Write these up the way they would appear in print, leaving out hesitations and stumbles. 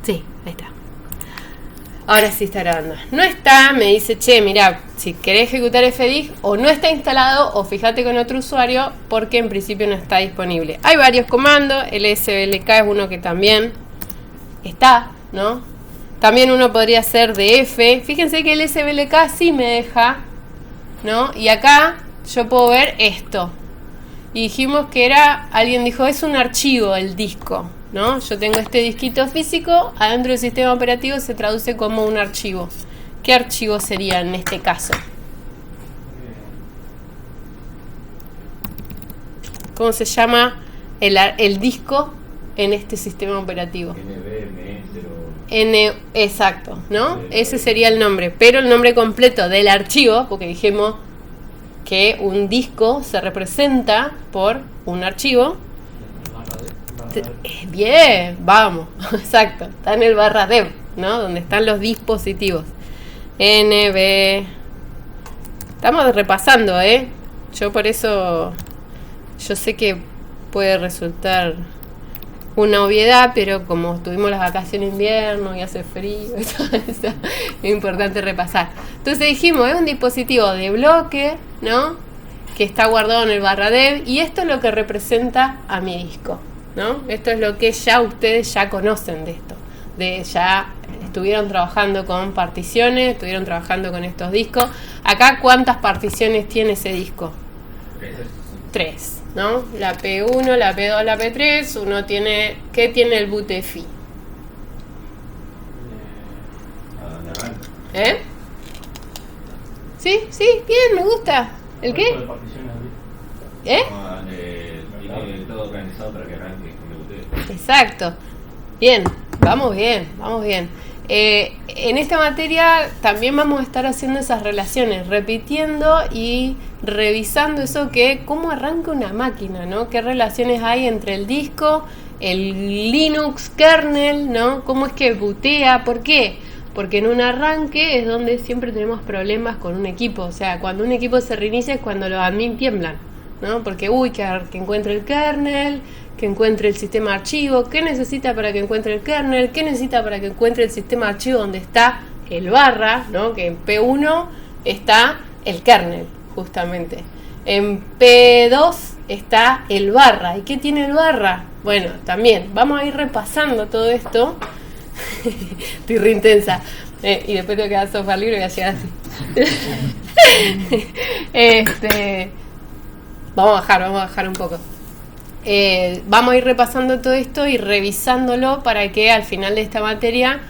Sí, ahí está. Ahora sí está grabando. No está, me dice, che, mirá, si querés ejecutar fdig, o no está instalado, o fíjate con otro usuario, porque en principio no está disponible. Hay varios comandos, el SBLK es uno que también está, ¿no? También uno podría hacer df. Fíjense que el SBLK sí me deja, ¿no? Y acá yo puedo ver esto. Y dijimos que era, alguien dijo, es un archivo el disco, ¿no? Yo tengo este disquito físico, adentro del sistema operativo se traduce como un archivo. ¿Qué archivo sería en este caso? ¿Cómo se llama el disco en este sistema operativo? Exacto, ¿no? Ese sería el nombre, pero el nombre completo del archivo, porque dijimos que un disco se representa por un archivo. Bien, vamos, exacto, está en el /dev, ¿no? Donde están los dispositivos. NB. Estamos repasando, yo por eso, yo sé que puede resultar una obviedad, pero como tuvimos las vacaciones de invierno y hace frío, eso, es importante repasar. Entonces dijimos, es un dispositivo de bloque, ¿no? Que está guardado en el /dev, y esto es lo que representa a mi disco, ¿no? Esto es lo que ya ustedes ya conocen de esto, ya estuvieron trabajando con particiones, estuvieron trabajando con estos discos. Acá, ¿cuántas particiones tiene ese disco? 3, ¿no? La P1, la P2, la P3. Uno tiene, ¿qué tiene el BUTEFI? Sí, bien, me gusta. ¿El qué? Tiene todo organizado para que arranque con el BUTEFI. Exacto. Bien, vamos bien. En esta materia también vamos a estar haciendo esas relaciones, repitiendo y revisando eso que cómo arranca una máquina, ¿no? Qué relaciones hay entre el disco, el Linux kernel, ¿no? Cómo es que bootea, ¿por qué? Porque en un arranque es donde siempre tenemos problemas con un equipo, o sea, cuando un equipo se reinicia es cuando los admin tiemblan, ¿no? Porque que encuentre el kernel, que encuentre el sistema archivo, qué necesita para que encuentre el kernel, qué necesita para que encuentre el sistema archivo donde está el barra, ¿no? Que en P1 está el kernel, justamente. En P2 está el barra. ¿Y qué tiene el barra? Bueno, también vamos a ir repasando todo esto. Estoy re intensa. Y después tengo que dar software libre y voy a llegar así. Vamos a bajar un poco. Vamos a ir repasando todo esto y revisándolo para que al final de esta materia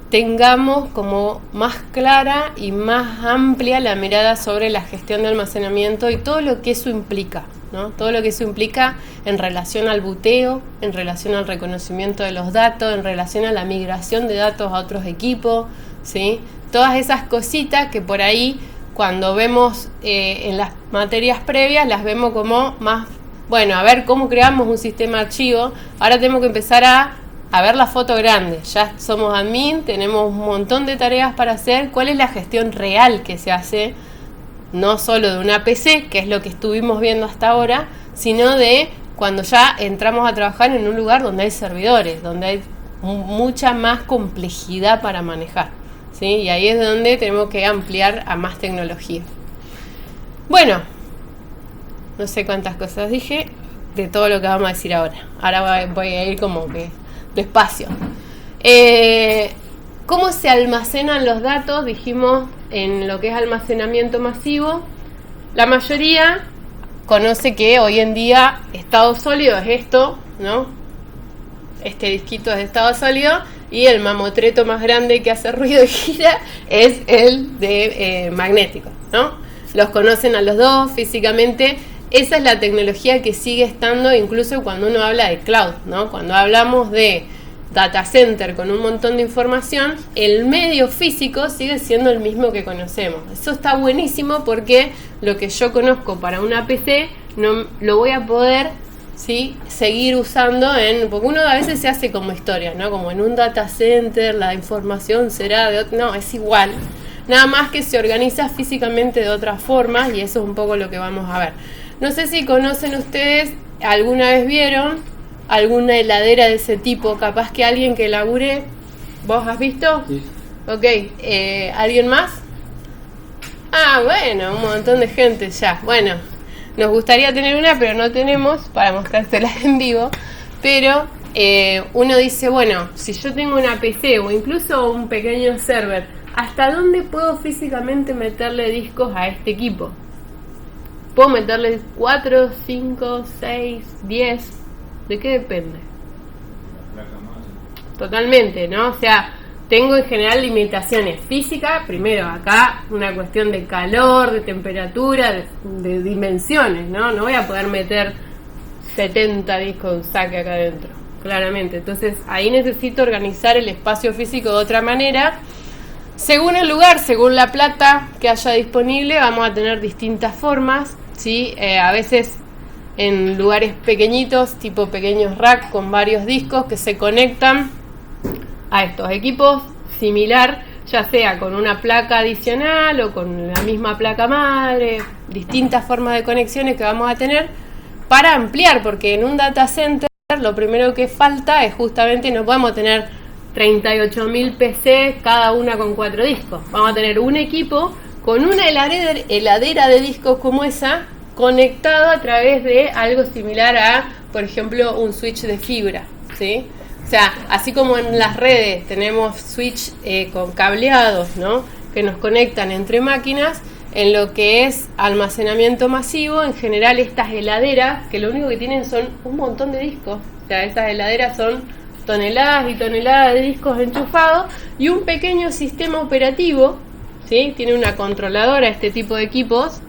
tengamos como más clara y más amplia la mirada sobre la gestión de almacenamiento y todo lo que eso implica, ¿no? Todo lo que eso implica en relación al buteo, en relación al reconocimiento de los datos, en relación a la migración de datos a otros equipos, ¿sí? Todas esas cositas que por ahí cuando vemos en las materias previas las vemos como más, bueno, a ver cómo creamos un sistema archivo. Ahora tenemos que empezar a ver la foto grande. Ya somos admin, tenemos un montón de tareas para hacer. ¿Cuál es la gestión real que se hace? No solo de una PC, que es lo que estuvimos viendo hasta ahora, sino de cuando ya entramos a trabajar en un lugar donde hay servidores, donde hay mucha más complejidad para manejar, ¿sí? Y ahí es donde tenemos que ampliar a más tecnología. Bueno, no sé cuántas cosas dije de todo lo que vamos a decir ahora. Ahora voy a ir como que despacio. ¿Cómo se almacenan los datos? Dijimos en lo que es almacenamiento masivo. La mayoría conoce que hoy en día estado sólido es esto, ¿no? Este disquito es de estado sólido y el mamotreto más grande que hace ruido y gira es el de magnético, ¿no? Los conocen a los dos físicamente. Esa es la tecnología que sigue estando incluso cuando uno habla de cloud, ¿no? Cuando hablamos de data center con un montón de información, el medio físico sigue siendo el mismo que conocemos. Eso está buenísimo porque lo que yo conozco para una PC no lo voy a poder, ¿sí?, seguir usando porque uno a veces se hace como historia, ¿no? Como en un data center la información será de otro, no, es igual. Nada más que se organiza físicamente de otras formas y eso es un poco lo que vamos a ver. No sé si conocen ustedes, alguna vez vieron alguna heladera de ese tipo? Capaz que alguien que labure, ¿vos has visto? Sí. Ok, ¿alguien más? Ah, bueno, un montón de gente ya. Bueno, nos gustaría tener una, pero no tenemos para mostrárselas en vivo. Pero uno dice, bueno, si yo tengo una PC o incluso un pequeño server, ¿hasta dónde puedo físicamente meterle discos a este equipo? ¿Puedo meterle 4, 5, 6, 10? ¿De qué depende? Totalmente, ¿no? O sea, tengo en general limitaciones físicas. Primero, acá una cuestión de calor, de temperatura, de dimensiones, ¿no? No voy a poder meter 70 discos en saque acá adentro, claramente. Entonces, ahí necesito organizar el espacio físico de otra manera. Según el lugar, según la plata que haya disponible, vamos a tener distintas formas, ¿sí? A veces en lugares pequeñitos, tipo pequeños rack con varios discos que se conectan a estos equipos, similar, ya sea con una placa adicional o con la misma placa madre, distintas formas de conexiones que vamos a tener para ampliar, porque en un data center lo primero que falta es justamente, no podemos tener 38.000 PC, cada una con 4 discos. Vamos a tener un equipo con una heladera de discos como esa, conectado a través de algo similar a, por ejemplo, un switch de fibra, ¿sí? O sea, así como en las redes tenemos switch con cableados, ¿no?, que nos conectan entre máquinas, en lo que es almacenamiento masivo, en general estas heladeras, que lo único que tienen son un montón de discos. O sea, estas heladeras son toneladas y toneladas de discos enchufados y un pequeño sistema operativo, ¿sí? Tiene una controladora este tipo de equipos.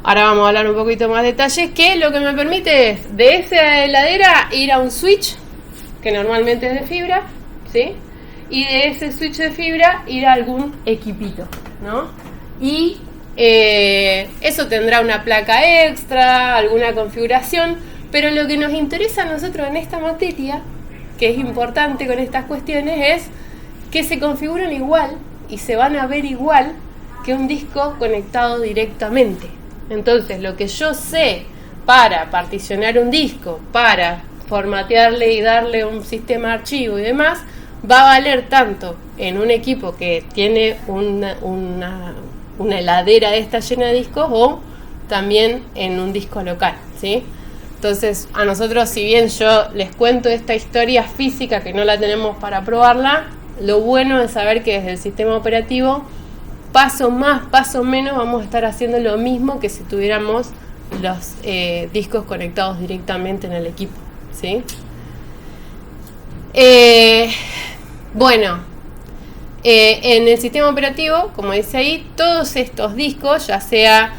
Ahora vamos a hablar un poquito más de detalles, que lo que me permite es de esa heladera ir a un switch, que normalmente es de fibra, ¿sí? Y de ese switch de fibra ir a algún equipito, ¿no? Y eso tendrá una placa extra, alguna configuración, pero lo que nos interesa a nosotros en esta materia, que es importante con estas cuestiones, es que se configuran igual y se van a ver igual que un disco conectado directamente. Entonces, lo que yo sé para particionar un disco, para formatearle y darle un sistema de archivo y demás, va a valer tanto en un equipo que tiene una heladera de esta llena de discos, o también en un disco local, ¿sí? Entonces, a nosotros, si bien yo les cuento esta historia física que no la tenemos para probarla, lo bueno es saber que desde el sistema operativo, paso más, paso menos, vamos a estar haciendo lo mismo que si tuviéramos los discos conectados directamente en el equipo, ¿sí? En el sistema operativo, como dice ahí, todos estos discos, ya sea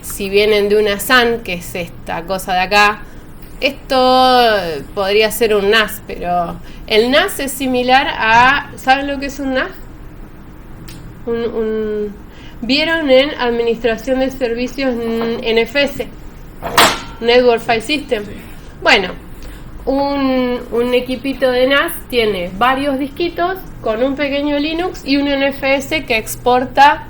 si vienen de una SAN, que es esta cosa de acá, esto podría ser un NAS, pero el NAS es similar a, ¿saben lo que es un NAS? ¿Vieron en administración de servicios NFS? Network File System. Bueno, un equipito de NAS tiene varios disquitos con un pequeño Linux y un NFS que exporta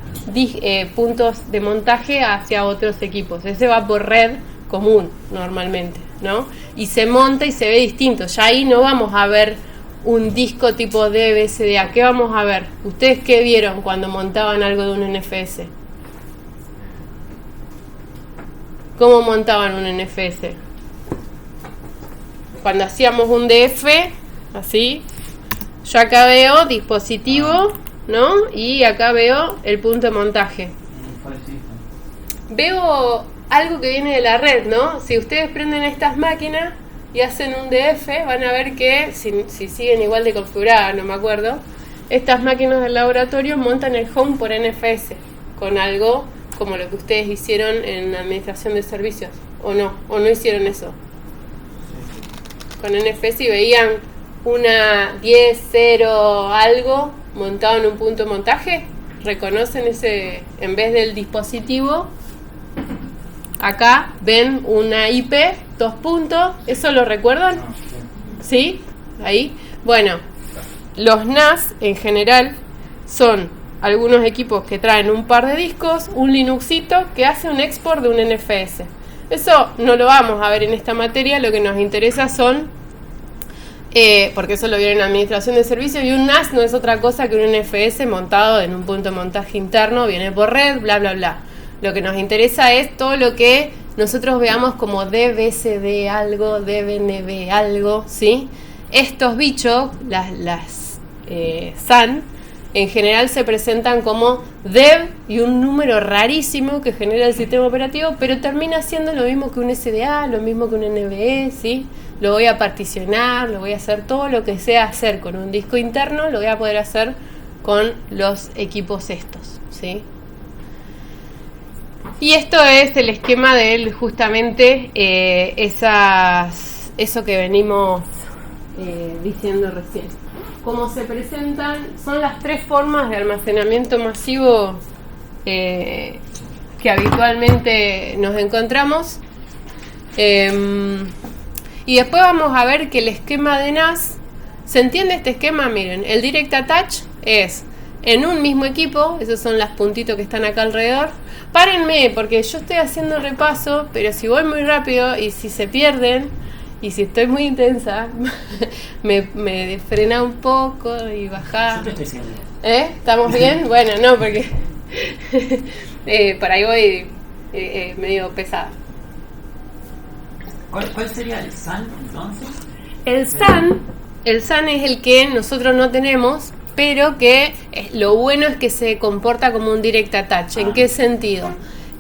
puntos de montaje hacia otros equipos. Ese va por red común normalmente, ¿no? Y se monta y se ve distinto. Ya ahí no vamos a ver un disco tipo DVSDA. ¿Qué vamos a ver? ¿Ustedes qué vieron cuando montaban algo de un NFS? ¿Cómo montaban un NFS? Cuando hacíamos un DF, así, yo acá veo dispositivo, ¿no? Y acá veo el punto de montaje. Veo algo que viene de la red, ¿no? Si ustedes prenden estas máquinas y hacen un DF, van a ver que, si siguen igual de configuradas, no me acuerdo, estas máquinas del laboratorio montan el home por NFS, con algo como lo que ustedes hicieron en administración de servicios, o no hicieron eso. Con NFS y veían una 10.0 algo montado en un punto de montaje. ¿Reconocen ese? En vez del dispositivo, acá ven una IP, 2 puntos. ¿Eso lo recuerdan? ¿Sí? Ahí. Bueno, los NAS en general son algunos equipos que traen un par de discos, un Linuxito que hace un export de un NFS. Eso no lo vamos a ver en esta materia, lo que nos interesa son, porque eso lo vieron en Administración de Servicios, y un NAS no es otra cosa que un NFS montado en un punto de montaje interno, viene por red, bla, bla, bla. Lo que nos interesa es todo lo que nosotros veamos como DBCD algo, DBNB algo, ¿sí? Estos bichos, las SAN, en general se presentan como dev y un número rarísimo que genera el sistema operativo, pero termina siendo lo mismo que un SDA, lo mismo que un NVE, ¿sí? Lo voy a particionar, lo voy a hacer todo lo que sea hacer con un disco interno, lo voy a poder hacer con los equipos estos, ¿sí? Y esto es el esquema de justamente eso que venimos diciendo recién. Como se presentan, son las 3 formas de almacenamiento masivo que habitualmente nos encontramos. Y después vamos a ver que el esquema de NAS, ¿se entiende este esquema? Miren, el Direct Attach es en un mismo equipo, esos son las puntitos que están acá alrededor. Párenme, porque yo estoy haciendo repaso, pero si voy muy rápido y si se pierden, y si estoy muy intensa, me frena un poco y baja. Yo te estoy haciendo. ¿Estamos bien? Bueno, no, porque por ahí voy medio pesada. ¿Cuál sería el SAN entonces? El SAN es el que nosotros no tenemos, pero que lo bueno es que se comporta como un Direct Attach. ¿En qué sentido?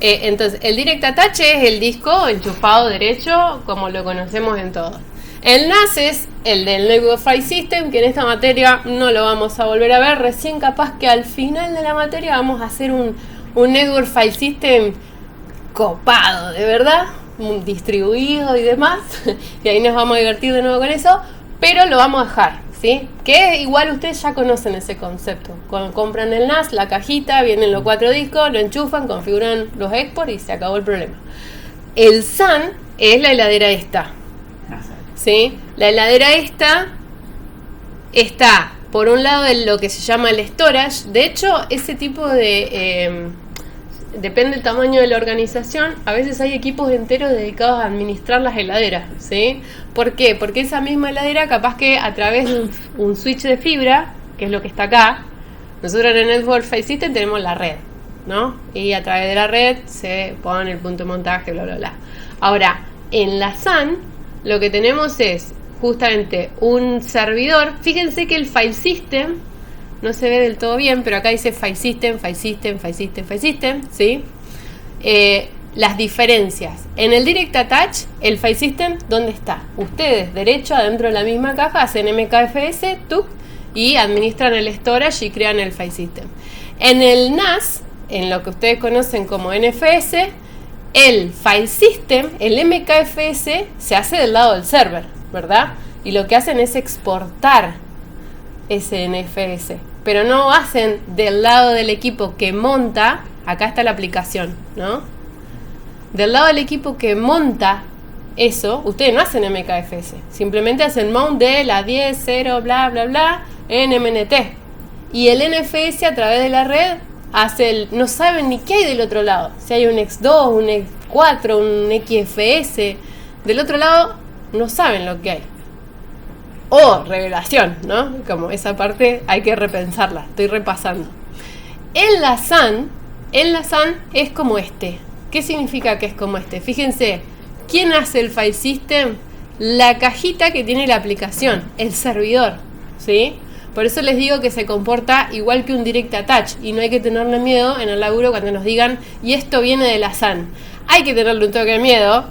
Entonces, el Direct Attach es el disco enchufado derecho, como lo conocemos en todo. El NAS es el del Network File System, que en esta materia no lo vamos a volver a ver. Recién capaz que al final de la materia vamos a hacer un Network File System copado, de verdad, distribuido y demás. Y ahí nos vamos a divertir de nuevo con eso, pero lo vamos a dejar, ¿sí? Que igual ustedes ya conocen ese concepto. Cuando compran el NAS, la cajita, vienen los 4 discos, lo enchufan, configuran los exports y se acabó el problema. El SAN es la heladera esta, ¿sí? La heladera esta está por un lado en lo que se llama el storage. De hecho, ese tipo de depende del tamaño de la organización, a veces hay equipos enteros dedicados a administrar las heladeras, ¿sí? ¿Por qué? Porque esa misma heladera, capaz que a través de un switch de fibra, que es lo que está acá, nosotros en el Network File System tenemos la red, ¿no? Y a través de la red se pone el punto de montaje, bla, bla, bla. Ahora, en la SAN, lo que tenemos es justamente un servidor. Fíjense que el File System no se ve del todo bien, pero acá dice File System, File System, File System, File System, ¿sí? Las diferencias. En el Direct Attach, el File System, ¿dónde está? Ustedes, derecho, adentro de la misma caja, hacen MKFS, TUC, y administran el storage y crean el File System. En el NAS, en lo que ustedes conocen como NFS, el File System, el MKFS, se hace del lado del server, ¿verdad? Y lo que hacen es exportar ese NFS, pero no hacen del lado del equipo que monta. Acá está la aplicación, ¿no? Del lado del equipo que monta eso, ustedes no hacen MKFS, simplemente hacen mount de la 10, 0, bla, bla, bla, en MNT. Y el NFS a través de la red hace no saben ni qué hay del otro lado. Si hay un X2, un X4, un XFS, del otro lado no saben lo que hay. O revelación, ¿no? Como esa parte hay que repensarla, estoy repasando. En la SAN es como este. ¿Qué significa que es como este? Fíjense, ¿quién hace el File System? La cajita que tiene la aplicación, el servidor, ¿sí? Por eso les digo que se comporta igual que un Direct Attach y no hay que tenerle miedo en el laburo cuando nos digan y esto viene de la SAN. Hay que tenerle un toque de miedo,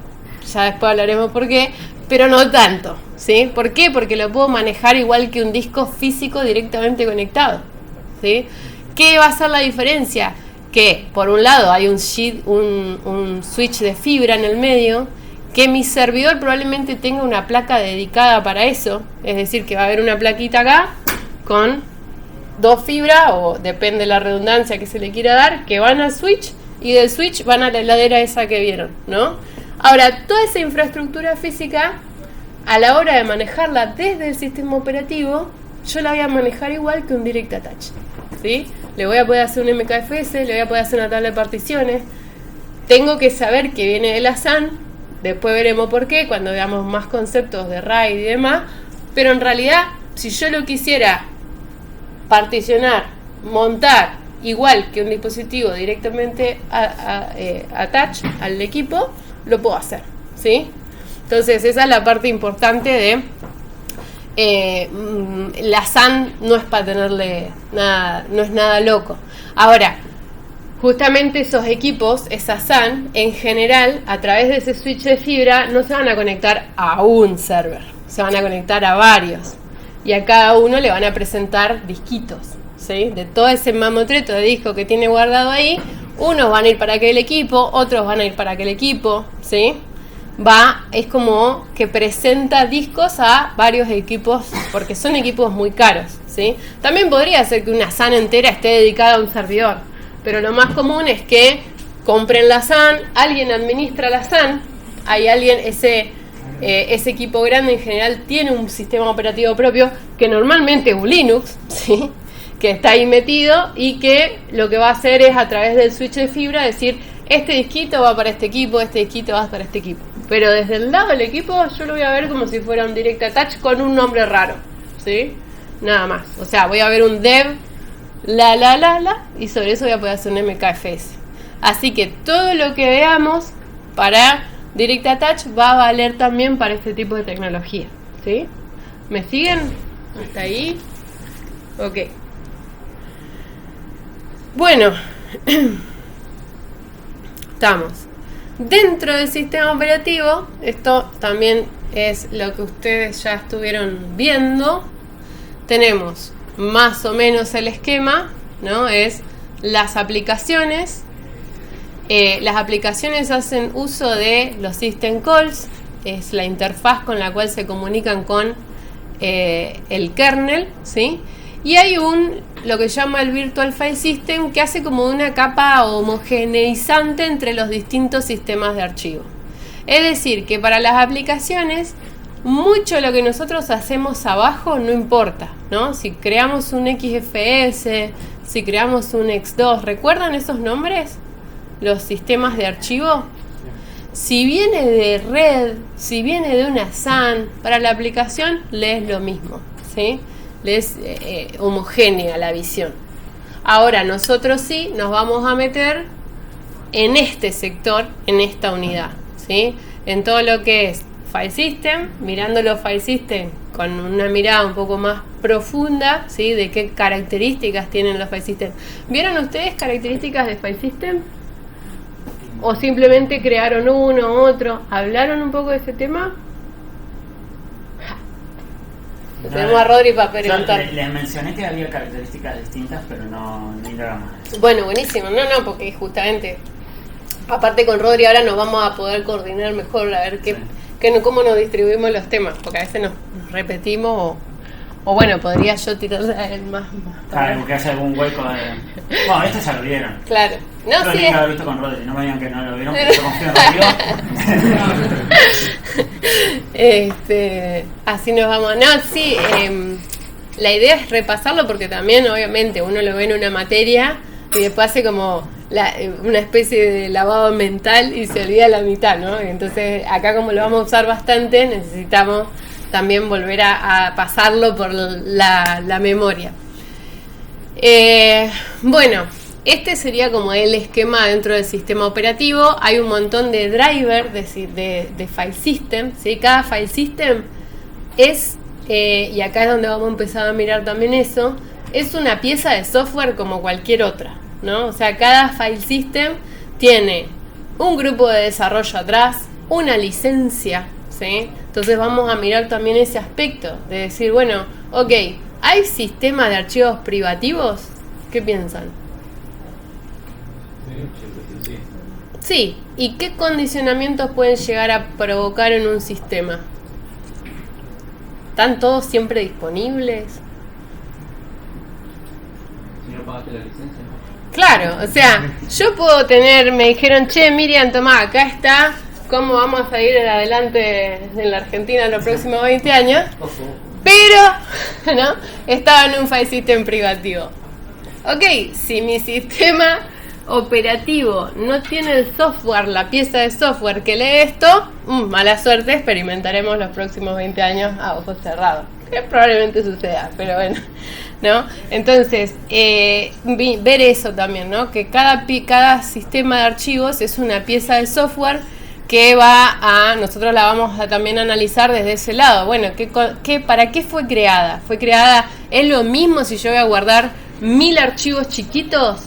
ya después hablaremos por qué, pero no tanto, ¿sí? ¿Por qué? Porque lo puedo manejar igual que un disco físico directamente conectado, ¿sí? ¿Qué va a ser la diferencia? Que por un lado hay un switch de fibra en el medio, que mi servidor probablemente tenga una placa dedicada para eso, es decir, que va a haber una plaquita acá con 2 fibras, o depende de la redundancia que se le quiera dar, que van al switch, y del switch van a la heladera esa que vieron, ¿no? Ahora, toda esa infraestructura física, a la hora de manejarla desde el sistema operativo, yo la voy a manejar igual que un Direct Attach, ¿sí? Le voy a poder hacer un MKFS, le voy a poder hacer una tabla de particiones. Tengo que saber que viene de la SAN, Después veremos por qué, cuando veamos más conceptos de RAID y demás. Pero en realidad, si yo lo quisiera particionar, montar igual que un dispositivo directamente attach al equipo, lo puedo hacer, ¿sí? Entonces esa es la parte importante de la SAN. No es para tenerle nada, no es nada loco. Ahora, justamente esos equipos, esa SAN, en general, a través de ese switch de fibra, no se van a conectar a un server, se van a conectar a varios. Y a cada uno le van a presentar disquitos, ¿sí? De todo ese mamotreto de disco que tiene guardado ahí, unos van a ir para aquel equipo, otros van a ir para aquel equipo, ¿sí? Es como que presenta discos a varios equipos, porque son equipos muy caros, ¿sí? También podría ser que una SAN entera esté dedicada a un servidor, pero lo más común es que compren la SAN, alguien administra la SAN, hay alguien, ese equipo grande en general tiene un sistema operativo propio, que normalmente es un Linux, ¿sí? Que está ahí metido y que lo que va a hacer es, a través del switch de fibra, decir: este disquito va para este equipo, este disquito va para este equipo. Pero desde el lado del equipo yo lo voy a ver como si fuera un direct attach con un nombre raro, ¿sí? Nada más. O sea, voy a ver un dev y sobre eso voy a poder hacer un MKFS. Así que todo lo que veamos para direct attach va a valer también para este tipo de tecnología, ¿sí? ¿Me siguen? ¿Hasta ahí? Ok. Bueno, estamos dentro del sistema operativo. Esto también es lo que ustedes ya estuvieron viendo. Tenemos más o menos el esquema, ¿no? Es las aplicaciones. Las aplicaciones hacen uso de los system calls, es la interfaz con la cual se comunican con el kernel, ¿sí? Y hay lo que llama el Virtual File System, que hace como una capa homogeneizante entre los distintos sistemas de archivo. Es decir, que para las aplicaciones, mucho de lo que nosotros hacemos abajo no importa, ¿no? Si creamos un XFS, si creamos un X2, ¿recuerdan esos nombres? Los sistemas de archivo. Si viene de red, si viene de una SAN, para la aplicación le es lo mismo, ¿sí? Le es homogénea la visión. Ahora nosotros sí nos vamos a meter en este sector, en esta unidad, ¿sí? En todo lo que es File System, mirando los File System con una mirada un poco más profunda, ¿sí? De qué características tienen los File System. ¿Vieron ustedes características de File System? ¿O simplemente crearon uno, otro? ¿Hablaron un poco de ese tema? No, tenemos a Rodri para preguntar. Les mencioné que había características distintas, pero no indagamos. Bueno, buenísimo. No, porque justamente, aparte con Rodri ahora nos vamos a poder coordinar mejor, a ver cómo nos distribuimos los temas, porque a veces nos repetimos o bueno, podría yo tirarle a él más. Claro, que haya algún hueco de... Bueno, esto ya lo vieron. Claro. No, yo sí. Yo lo he visto con Rodri, no me digan que no lo vieron, porque yo confío en Rodri. Así nos vamos. No, sí, la idea es repasarlo porque también, obviamente, uno lo ve en una materia y después hace como una especie de lavado mental y se olvida la mitad, ¿no? Entonces, acá como lo vamos a usar bastante, necesitamos también volver a pasarlo por la memoria. Bueno, este sería como el esquema dentro del sistema operativo. Hay un montón de drivers de file system, ¿sí? Cada file system es, y acá es donde vamos a empezar a mirar también eso, es una pieza de software como cualquier otra, ¿no? O sea, cada file system tiene un grupo de desarrollo atrás, una licencia, ¿sí? Entonces vamos a mirar también ese aspecto de decir, bueno, ok, ¿hay sistemas de archivos privativos? ¿Qué piensan? Sí, ¿y qué condicionamientos pueden llegar a provocar en un sistema? ¿Están todos siempre disponibles? Si no pagaste la licencia. Claro, o sea, yo puedo tener, me dijeron, che, Miriam, tomá, acá está cómo vamos a salir adelante en la Argentina en los próximos 20 años, pero, ¿no? Estaba en un file system privativo. Ok, si mi sistema operativo no tiene el software, la pieza de software que lee esto, mala suerte, experimentaremos los próximos 20 años a ojos cerrados. Que probablemente suceda, pero bueno, ¿no? Entonces, ver eso también, ¿no? Que cada sistema de archivos es una pieza de software que nosotros la vamos a también analizar desde ese lado. Bueno, ¿para qué fue creada? ¿Fue creada? ¿Es lo mismo si yo voy a guardar 1000 archivos chiquitos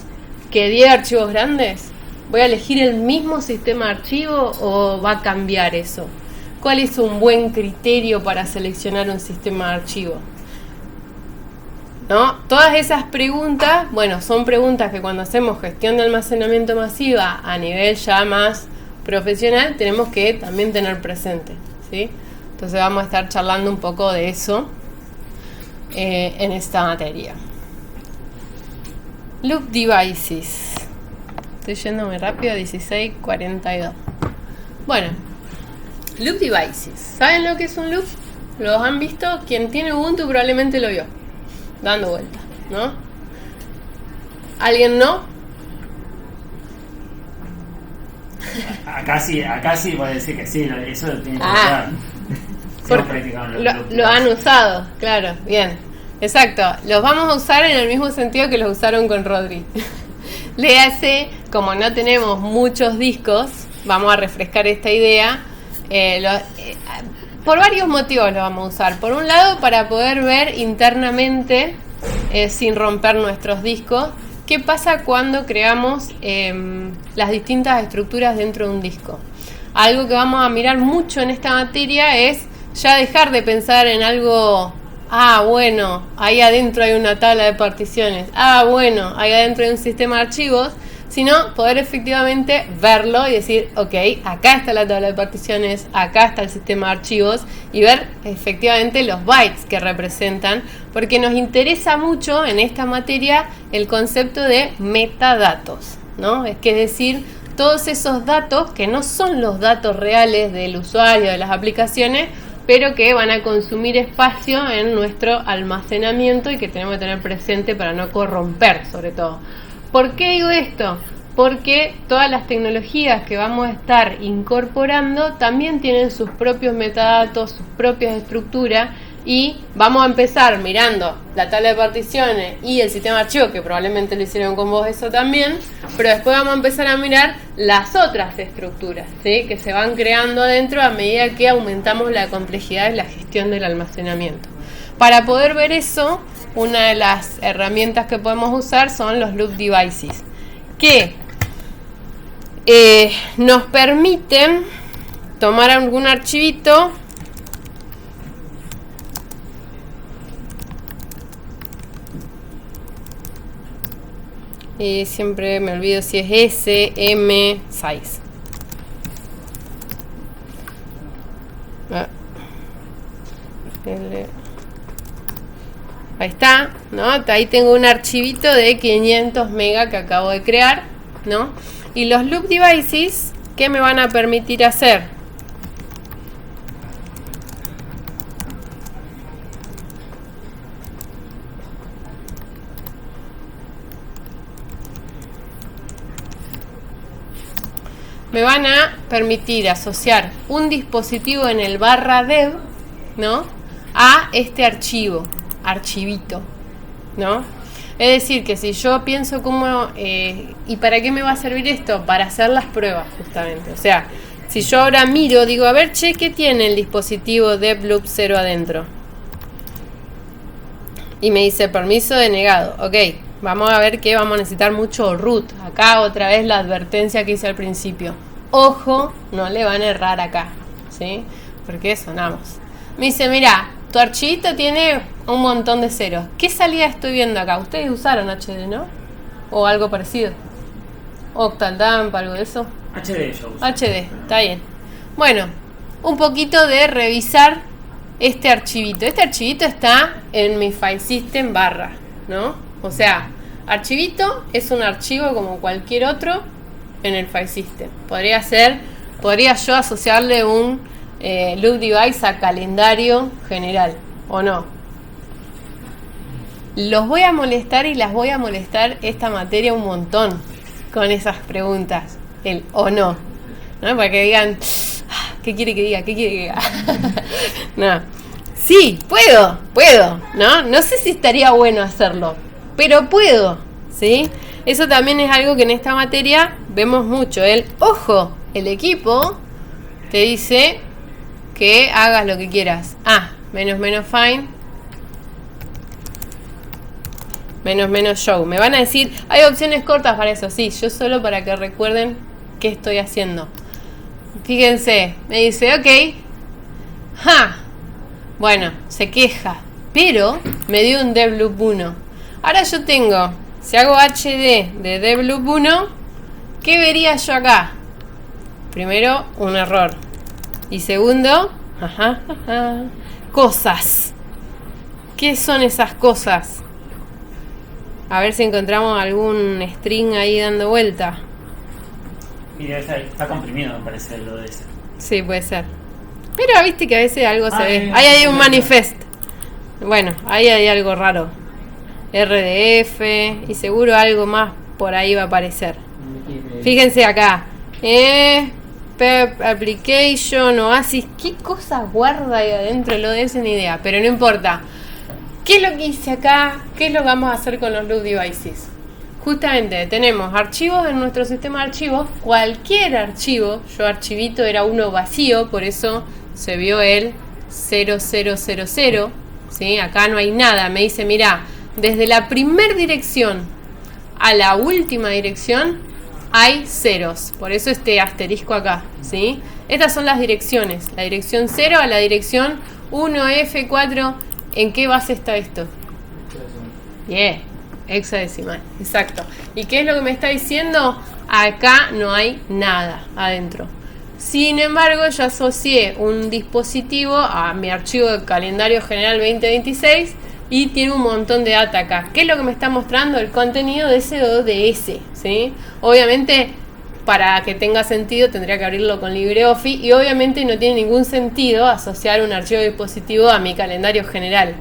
que 10 archivos grandes? ¿Voy a elegir el mismo sistema de archivo o va a cambiar eso? ¿Cuál es un buen criterio para seleccionar un sistema de archivo? ¿No? Todas esas preguntas, bueno, son preguntas que cuando hacemos gestión de almacenamiento masiva a nivel ya más profesional tenemos que también tener presente, ¿sí? Entonces vamos a estar charlando un poco de eso en esta materia. Loop Devices. Estoy yéndome rápido, 16:42. Bueno, Loop Devices. ¿Saben lo que es un loop? ¿Los han visto? Quien tiene Ubuntu probablemente lo vio dando vueltas, ¿no? ¿Alguien no? Acá sí voy a decir que sí, eso lo tiene que lo han usado, claro, bien, exacto, los vamos a usar en el mismo sentido que los usaron con Rodri. Le hace, como no tenemos muchos discos, vamos a refrescar esta idea, por varios motivos lo vamos a usar. Por un lado, para poder ver internamente, sin romper nuestros discos, ¿qué pasa cuando creamos las distintas estructuras dentro de un disco? Algo que vamos a mirar mucho en esta materia es ya dejar de pensar en algo, bueno, ahí adentro hay una tabla de particiones, bueno, ahí adentro hay un sistema de archivos, sino poder efectivamente verlo y decir, ok, acá está la tabla de particiones, acá está el sistema de archivos, y ver efectivamente los bytes que representan, porque nos interesa mucho en esta materia el concepto de metadatos, ¿no? Es decir, todos esos datos que no son los datos reales del usuario, de las aplicaciones, pero que van a consumir espacio en nuestro almacenamiento y que tenemos que tener presente para no corromper, sobre todo. ¿Por qué digo esto? Porque todas las tecnologías que vamos a estar incorporando también tienen sus propios metadatos, sus propias estructuras, y vamos a empezar mirando la tabla de particiones y el sistema de archivos, que probablemente lo hicieron con vos eso también, pero después vamos a empezar a mirar las otras estructuras, ¿sí?, que se van creando adentro a medida que aumentamos la complejidad de la gestión del almacenamiento. Para poder ver eso, una de las herramientas que podemos usar son los Loop Devices, que nos permiten tomar algún archivito y siempre me olvido si es S, M, size. Ahí está, ¿no? Ahí tengo un archivito de 500 megas que acabo de crear, ¿no? Y los Loop Devices, ¿qué me van a permitir hacer? Me van a permitir asociar un dispositivo en el /dev, ¿no?, a este archivito, ¿no? Es decir, que si yo pienso cómo ¿y para qué me va a servir esto? Para hacer las pruebas, justamente. O sea, si yo ahora miro, digo, a ver, che, ¿qué tiene el dispositivo DevLoop 0 adentro? Y me dice permiso denegado. Ok, vamos a ver que vamos a necesitar mucho root. Acá otra vez la advertencia que hice al principio. Ojo, no le van a errar acá, ¿sí? Porque sonamos. Me dice, mira, tu archivito tiene un montón de ceros. ¿Qué salida estoy viendo acá? Ustedes usaron HD, ¿no? O algo parecido. OctalDump, algo de eso. HD yo uso. HD, está bien. Bueno, un poquito de revisar este archivito. Este archivito está en mi file system /, ¿no? O sea, archivito es un archivo como cualquier otro en el file system. Podría yo asociarle un Loop Device a calendario general, ¿o no? Los voy a molestar y las voy a molestar esta materia un montón, con esas preguntas, el o no, ¿no? Para que digan, ¿qué quiere que diga? ¿Qué quiere que diga? No. Sí, puedo, ¿no? No sé si estaría bueno hacerlo, pero puedo, ¿sí? Eso también es algo que en esta materia vemos mucho. Ojo, el equipo te dice que hagas lo que quieras. Menos fine. Menos show. Me van a decir, hay opciones cortas para eso. Sí, yo solo para que recuerden qué estoy haciendo. Fíjense, me dice, ok. Bueno, se queja, pero me dio un devloop 1. Ahora yo tengo, si hago HD de devloop 1, ¿qué vería yo acá? Primero, un error. Y segundo, cosas. ¿Qué son esas cosas? A ver si encontramos algún string ahí dando vuelta. Mira, está comprimido, me parece, lo de ese. Sí, puede ser. Pero viste que a veces algo se ve. Ahí hay un manifest. Bueno, ahí hay algo raro. RDF y seguro algo más por ahí va a aparecer. Fíjense acá. Pep Application, Oasis. ¿Qué cosas guarda ahí adentro? Lo de esa ni idea, pero no importa. ¿Qué es lo que hice acá? ¿Qué es lo que vamos a hacer con los loop devices? Justamente tenemos archivos en nuestro sistema de archivos. Cualquier archivo, yo archivito era uno vacío, por eso se vio el 0000, ¿sí? Acá no hay nada, me dice, mira, desde la primer dirección a la última dirección hay ceros, por eso este asterisco acá, ¿sí? Estas son las direcciones, la dirección 0 a la dirección 1F4, ¿en qué base está esto? Bien, hexadecimal, exacto. ¿Y qué es lo que me está diciendo? Acá no hay nada adentro. Sin embargo, yo asocié un dispositivo a mi archivo de calendario general 2026 y tiene un montón de data acá. ¿Qué es lo que me está mostrando? El contenido de ese ODS, ¿sí? Obviamente, para que tenga sentido, tendría que abrirlo con LibreOffice y obviamente no tiene ningún sentido asociar un archivo de dispositivo a mi calendario general.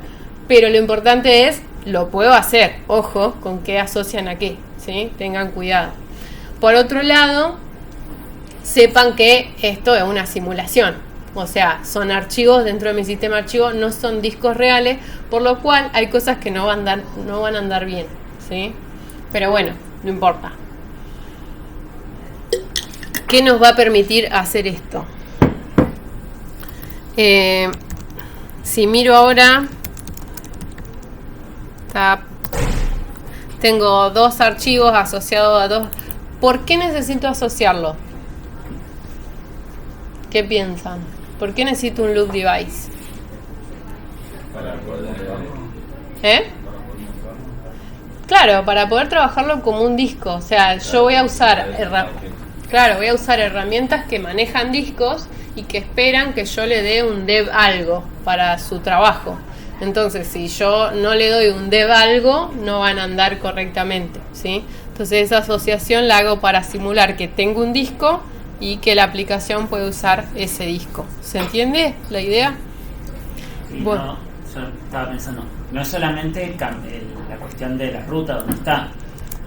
Pero lo importante es, lo puedo hacer. Ojo, con qué asocian a qué, ¿sí? Tengan cuidado. Por otro lado, sepan que esto es una simulación, o sea, son archivos dentro de mi sistema de archivos, no son discos reales, por lo cual hay cosas que no van a andar bien, ¿sí? Pero bueno, no importa. ¿Qué nos va a permitir hacer esto? Si miro ahora, tengo dos archivos asociados a dos. ¿Por qué necesito asociarlo? ¿Qué piensan? ¿Por qué necesito un loop device? Para poder Claro, para poder trabajarlo como un disco. O sea, yo voy a usar herramientas que manejan discos y que esperan que yo le dé un dev algo para su trabajo. Entonces, si yo no le doy un dev algo, no van a andar correctamente, ¿sí? Entonces, esa asociación la hago para simular que tengo un disco y que la aplicación puede usar ese disco. ¿Se entiende la idea? Sí, bueno. No, yo estaba pensando, no es solamente la cuestión de la ruta donde está.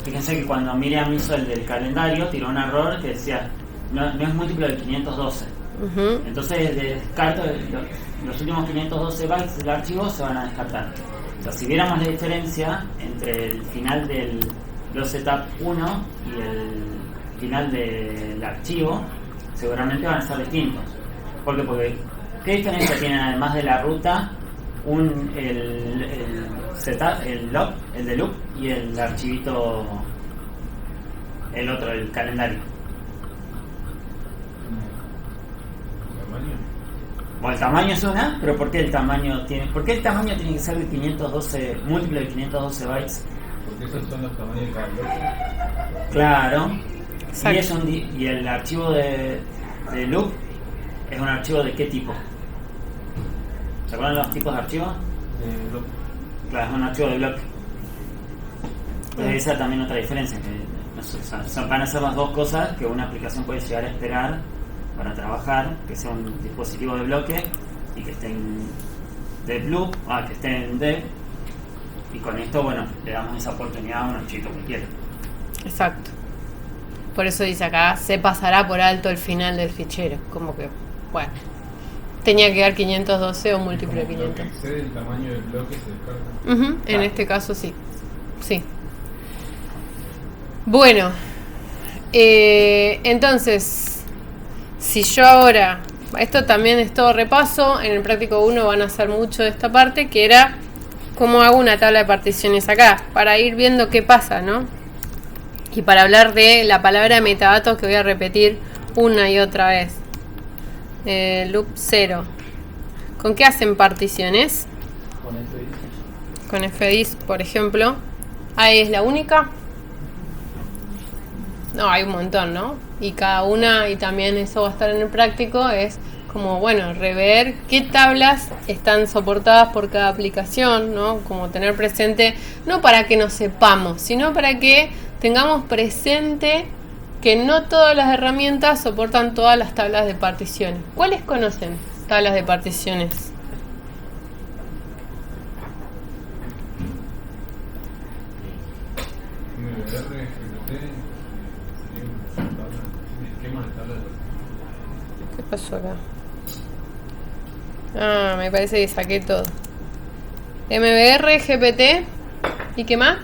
Fíjense que cuando Miriam hizo el del calendario, tiró un error que decía, no es múltiplo del 512. Entonces, descarto los últimos 512 bytes del archivo se van a descartar. O sea, si viéramos la diferencia entre el final del setup 1 y el final del archivo, seguramente van a ser distintos. ¿Por qué? Porque ¿qué diferencia tienen además de la ruta el setup, el log, el de loop y el archivito, el otro, el calendario? Bueno, el tamaño es una, pero ¿por qué el tamaño tiene que ser de 512, múltiplo de 512 bytes? Porque esos son los tamaños de cada bloque. Claro. Y el archivo de loop es un archivo de qué tipo. ¿Se acuerdan los tipos de archivos? De bloque. Claro, es un archivo de bloque. Entonces esa también otra diferencia, que van a ser las dos cosas que una aplicación puede llegar a esperar para trabajar, que sea un dispositivo de bloque y que esté en dev loop, que esté en dev, y con esto, bueno, le damos esa oportunidad a un archivo cualquiera. Exacto. Por eso dice acá, se pasará por alto el final del fichero. Como que, bueno, tenía que dar 512 o múltiplo de 500. Lo que excede el tamaño del bloque se descarta. En este caso sí. Sí. Bueno, entonces, si yo ahora, esto también es todo repaso, en el práctico 1 van a hacer mucho de esta parte, que era cómo hago una tabla de particiones acá, para ir viendo qué pasa, ¿no? Y para hablar de la palabra metadatos que voy a repetir una y otra vez. Loop 0. ¿Con qué hacen particiones? Con fdis, por ejemplo. Ahí es la única. No, hay un montón, ¿no? Y cada una, y también eso va a estar en el práctico, es como, bueno, rever qué tablas están soportadas por cada aplicación, ¿no? Como tener presente, no para que nos sepamos, sino para que tengamos presente que no todas las herramientas soportan todas las tablas de particiones. ¿Cuáles conocen tablas de particiones? ¿Qué pasó acá? Ah, me parece que saqué todo. MBR, GPT. ¿Y qué más?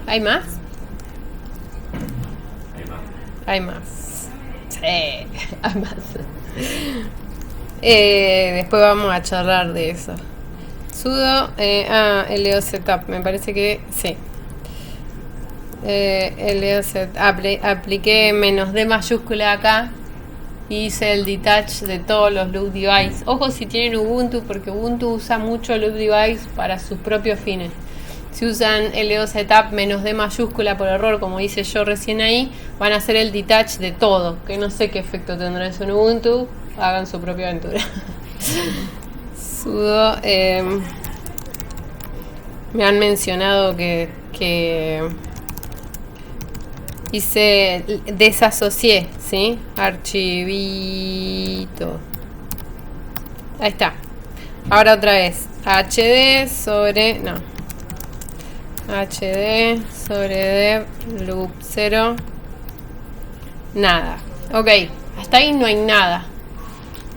¿Hay más? Hay más. Sí, hay más. Después vamos a charlar de eso. Sudo LO setup, me parece que sí. LO setup, apliqué -D mayúscula acá. Hice el detach de todos los loop device. Ojo si tienen Ubuntu, porque Ubuntu usa mucho loop device para sus propios fines. Si usan LO setup -D mayúscula por error, como hice yo recién ahí, van a hacer el detach de todo. Que no sé qué efecto tendrá eso en Ubuntu. Hagan su propia aventura. Sudo. Me han mencionado que hice, desasocié, ¿sí? Archivito. Ahí está. Ahora otra vez. HD sobre... No. HD sobre dev loop 0. Nada. Ok. Hasta ahí no hay nada.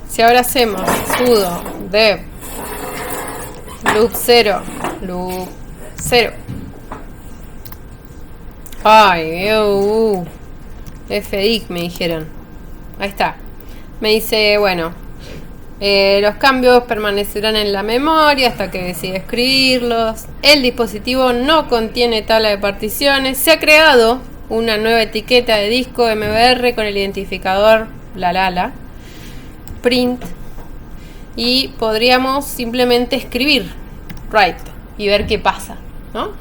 Si ahora hacemos sudo dev loop 0. Loop 0. Ay, fdic me dijeron. Ahí está. Me dice, bueno, los cambios permanecerán en la memoria hasta que decida escribirlos. El dispositivo no contiene tabla de particiones. Se ha creado una nueva etiqueta de disco MBR con el identificador print. Y podríamos simplemente escribir write y ver qué pasa, ¿no?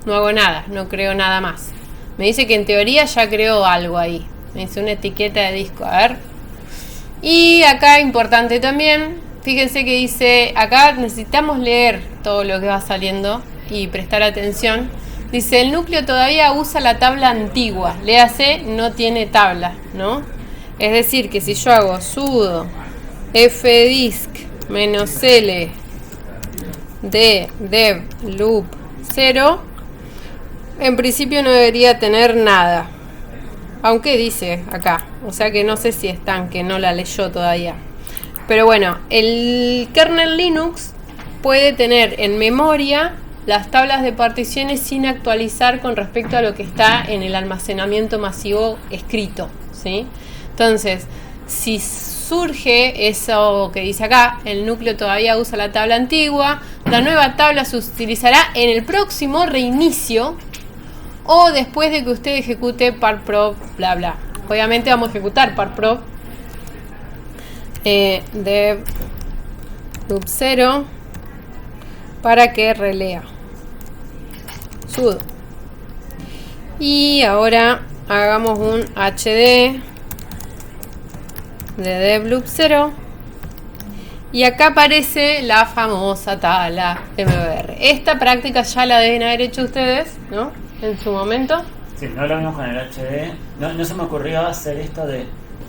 No hago nada, no creo nada más. Me dice que en teoría ya creó algo ahí. Me dice una etiqueta de disco, a ver. Y acá importante también, fíjense que dice, acá necesitamos leer todo lo que va saliendo y prestar atención. Dice, el núcleo todavía usa la tabla antigua, léase, no tiene tabla, ¿no? Es decir, que si yo hago sudo fdisk -l de dev loop 0, en principio no debería tener nada. Aunque dice acá, o sea que no sé si están, que no la leyó todavía. Pero bueno, el kernel Linux puede tener en memoria las tablas de particiones sin actualizar con respecto a lo que está en el almacenamiento masivo escrito, ¿sí? Entonces, si surge eso que dice acá, el núcleo todavía usa la tabla antigua, la nueva tabla se utilizará en el próximo reinicio o después de que usted ejecute parprov, bla bla. Obviamente vamos a ejecutar parprov dev loop 0 para que relea sudo. Y ahora hagamos un HD de dev loop 0 y acá aparece la famosa tabla MBR. Esta práctica ya la deben haber hecho ustedes, ¿no? En su momento. Sí, no lo vimos con el HD. No se me ocurrió hacer esto de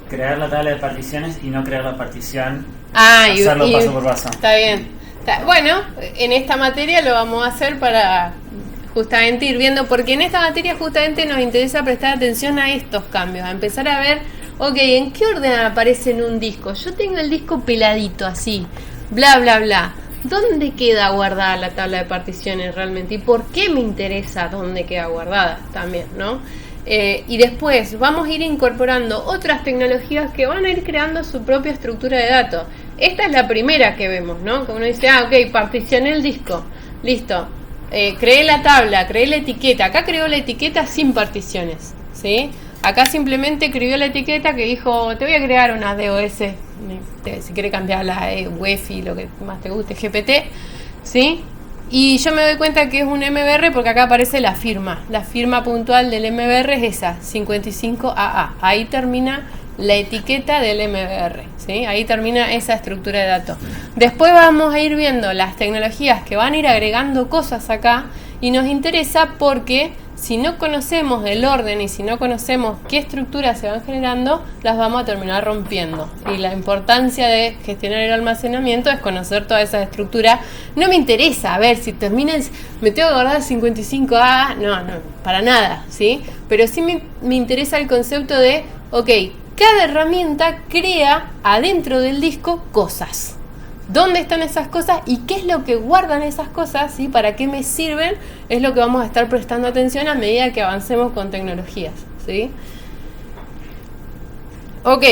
crear la tabla de particiones y no crear la partición. Hacerlo paso por paso. Está bien. Bueno, en esta materia lo vamos a hacer para justamente ir viendo, porque en esta materia justamente nos interesa prestar atención a estos cambios, a empezar a ver, ok, ¿en qué orden aparece en un disco? Yo tengo el disco peladito así, bla, bla, bla. ¿Dónde queda guardada la tabla de particiones realmente? ¿Y por qué me interesa dónde queda guardada también, no? Y después vamos a ir incorporando otras tecnologías que van a ir creando su propia estructura de datos. Esta es la primera que vemos, ¿no? Que uno dice, ok, particioné el disco, listo. Creé la tabla, creé la etiqueta. Acá creó la etiqueta sin particiones, ¿sí? Acá simplemente escribió la etiqueta que dijo, te voy a crear una DOS, si quiere cambiar la UEFI, lo que más te guste, GPT, ¿sí? Y yo me doy cuenta que es un MBR porque acá aparece la firma puntual del MBR es esa, 55AA. Ahí termina la etiqueta del MBR, ¿sí? Ahí termina esa estructura de datos. Después vamos a ir viendo las tecnologías que van a ir agregando cosas acá y nos interesa porque si no conocemos el orden y si no conocemos qué estructuras se van generando, las vamos a terminar rompiendo. Y la importancia de gestionar el almacenamiento es conocer toda esa estructura. No me interesa, a ver, si terminas, me tengo que guardar 55A, no, para nada, ¿sí? Pero sí me interesa el concepto de, ok, cada herramienta crea adentro del disco cosas. ¿Dónde están esas cosas y qué es lo que guardan esas cosas? ¿Sí? ¿Para qué me sirven? Es lo que vamos a estar prestando atención a medida que avancemos con tecnologías, ¿sí? Ok,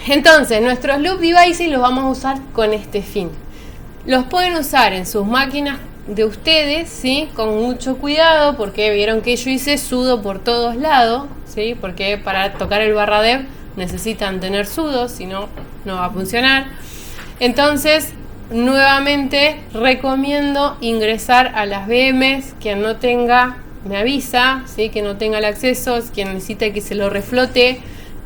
entonces nuestros loop devices los vamos a usar con este fin. Los pueden usar en sus máquinas de ustedes, ¿sí? Con mucho cuidado, porque vieron que yo hice sudo por todos lados, ¿sí? Porque para tocar el /dev necesitan tener sudo, si no, no va a funcionar. Entonces, nuevamente recomiendo ingresar a las VMs. Quien no tenga, me avisa, ¿sí? Que no tenga el acceso, quien necesite que se lo reflote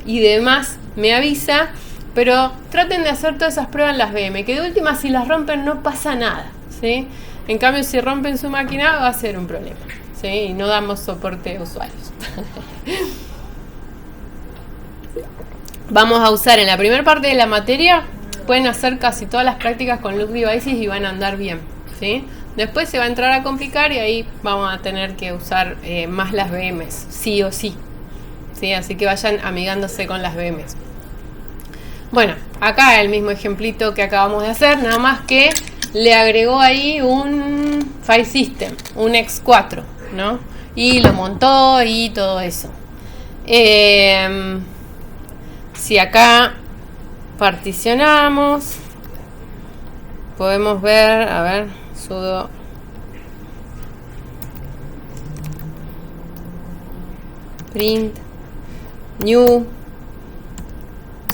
y demás, me avisa. Pero traten de hacer todas esas pruebas en las VM, que de última si las rompen no pasa nada, ¿sí? En cambio, si rompen su máquina va a ser un problema, ¿sí? Y no damos soporte a usuarios. Vamos a usar en la primera parte de la materia. Pueden hacer casi todas las prácticas con loop devices y van a andar bien, ¿sí? Después se va a entrar a complicar y ahí vamos a tener que usar más las VMs, sí o sí, ¿sí? Así que vayan amigándose con las VMs. Bueno, acá el mismo ejemplito que acabamos de hacer, nada más que le agregó ahí un file system, un X4, ¿no? Y lo montó y todo eso. Si acá particionamos, podemos ver, a ver, sudo print new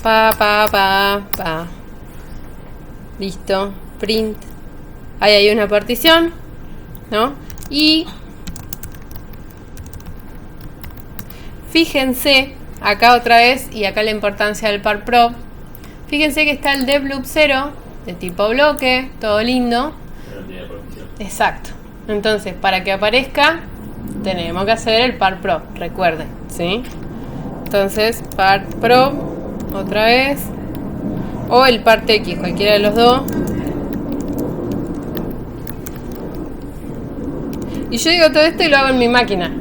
pa listo, print, ahí hay una partición, ¿no? Y fíjense acá otra vez, y acá la importancia del parprop. Fíjense que está el devloop 0 de tipo bloque, todo lindo. Exacto. Entonces, para que aparezca, tenemos que hacer el parprop, recuerden, ¿sí? Entonces, parprop, otra vez, o el partx, cualquiera de los dos. Y yo digo todo esto y lo hago en mi máquina.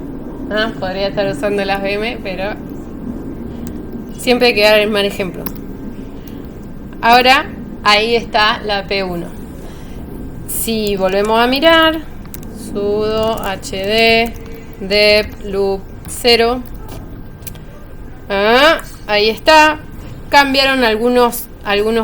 Podría estar usando las VM, pero siempre hay que dar el mal ejemplo. Ahora, ahí está la P1. Si volvemos a mirar, sudo hd dev loop 0. Ahí está. Cambiaron algunos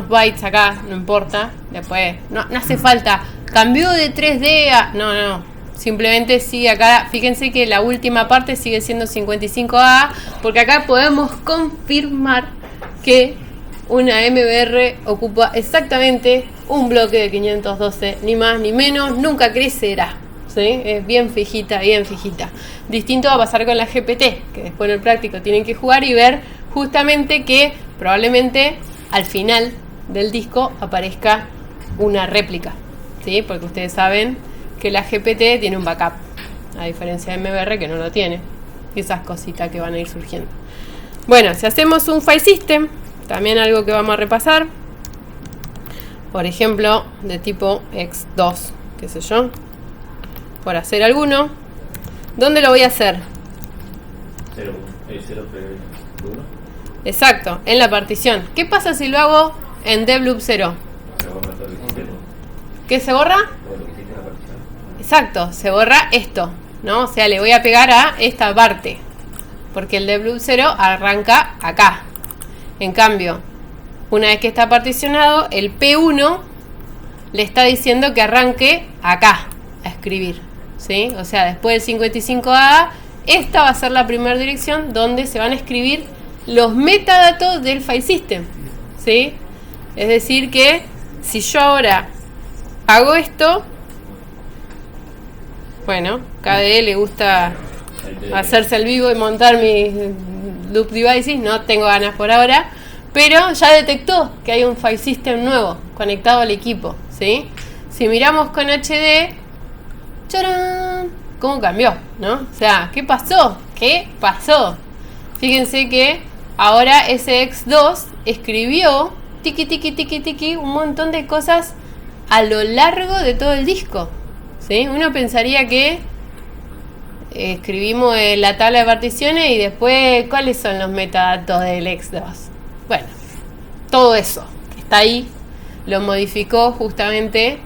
bytes acá, no importa. Después, no hace falta. Cambió de 3D a... No. Simplemente sigue acá. Fíjense que la última parte sigue siendo 55A, porque acá podemos confirmar que una MBR ocupa exactamente un bloque de 512, ni más ni menos, nunca crecerá, ¿sí? Es bien fijita, bien fijita. Distinto va a pasar con la GPT, que después en el práctico tienen que jugar y ver justamente que probablemente al final del disco aparezca una réplica, ¿sí? Porque ustedes saben que la GPT tiene un backup, a diferencia de MBR que no lo tiene, y esas cositas que van a ir surgiendo. Bueno, si hacemos un file system, también algo que vamos a repasar, por ejemplo, de tipo X2, qué sé yo, por hacer alguno. ¿Dónde lo voy a hacer? 0, 1. Exacto, en la partición. ¿Qué pasa si lo hago en devloop 0? Se borra todo lo que hiciste, ¿Qué se borra? todo lo que hiciste en la partición. Exacto, se borra esto, ¿no? O sea, le voy a pegar a esta parte, porque el devloop 0 arranca acá. En cambio, una vez que está particionado, el P1 le está diciendo que arranque acá a escribir, ¿sí? O sea, después del 55A, esta va a ser la primera dirección donde se van a escribir los metadatos del file system, ¿sí? Es decir que si yo ahora hago esto, bueno, KDE le gusta hacerse el vivo y montar mis loop devices, no tengo ganas por ahora, pero ya detectó que hay un file system nuevo conectado al equipo, ¿sí? Si miramos con HD, ¡charán! ¿Cómo cambió? ¿No? O sea, ¿qué pasó? ¿Qué pasó? Fíjense que ahora ese X2 escribió tiki tiki tiki tiki un montón de cosas a lo largo de todo el disco, ¿sí? Uno pensaría que escribimos la tabla de particiones y después ¿cuáles son los metadatos del X2? Bueno, todo eso que está ahí lo modificó justamente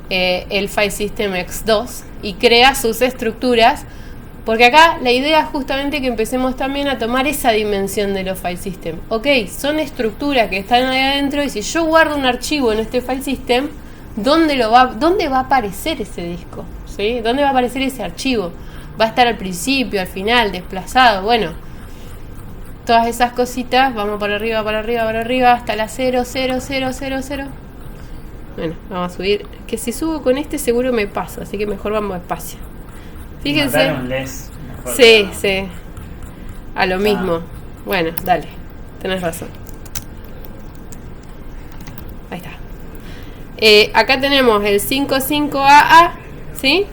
el file system X2 y crea sus estructuras, porque acá la idea es justamente que empecemos también a tomar esa dimensión de los file system. Ok, son estructuras que están ahí adentro y si yo guardo un archivo en este file system, ¿dónde va a aparecer ese disco? ¿Sí? ¿Dónde va a aparecer ese archivo? ¿Va a estar al principio, al final, desplazado? Bueno, todas esas cositas, vamos para arriba, hasta la 0, 0, 0, 0, 0. Bueno, vamos a subir, que si subo con este seguro me paso, así que mejor vamos despacio. Fíjense. Sí, sí. A lo mismo. Bueno, dale. Tenés razón. Ahí está. Acá tenemos el 55AA, ¿sí?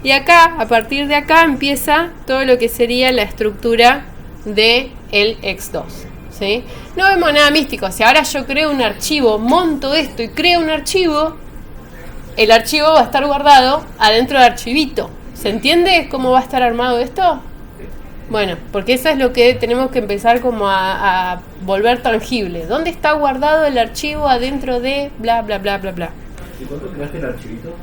Y acá, a partir de acá, empieza todo lo que sería la estructura de el X2, ¿sí? No vemos nada místico. Si ahora yo creo un archivo, monto esto y creo un archivo, el archivo va a estar guardado adentro del archivito. ¿Se entiende cómo va a estar armado esto? Bueno, porque eso es lo que tenemos que empezar como a volver tangible. ¿Dónde está guardado el archivo adentro de bla, bla, bla, bla, bla? ¿Y cuánto creaste el archivito?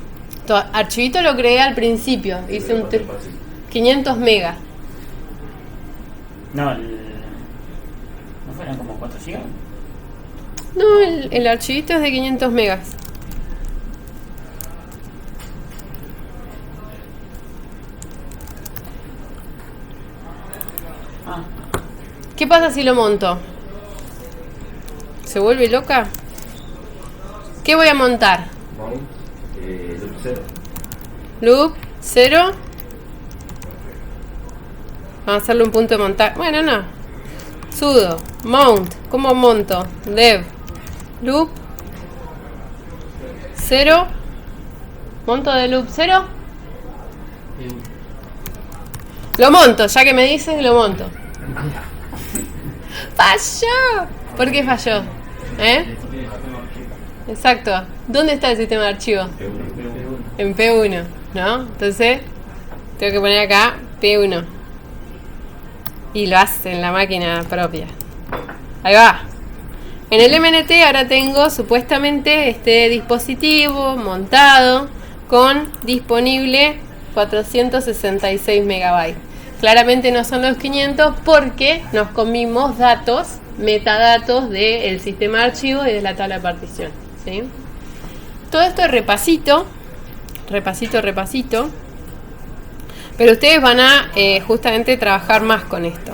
Archivito lo creé al principio. Hice un 500 megas. No, ¿no fueron como 4 GB? No, el archivito es de 500 megas. ¿Qué pasa si lo monto? ¿Se vuelve loca? ¿Qué voy a montar? Mount, loop 0. Loop 0. Vamos a hacerle un punto de montaje. Bueno, no. Sudo, mount. ¿Cómo monto? Dev. Loop 0. ¿Monto de loop 0? Lo monto, ya que me dicen, lo monto. ¡Falló! ¿Por qué falló? Exacto. ¿Dónde está el sistema de archivo? En P1, ¿no? Entonces, tengo que poner acá P1. Y lo hace en la máquina propia. Ahí va. En el MNT ahora tengo supuestamente este dispositivo montado con disponible 466 megabytes. Claramente no son los 500 porque nos comimos datos, metadatos del sistema de archivos y de la tabla de partición, ¿sí? Todo esto es repasito. Pero ustedes van a justamente trabajar más con esto.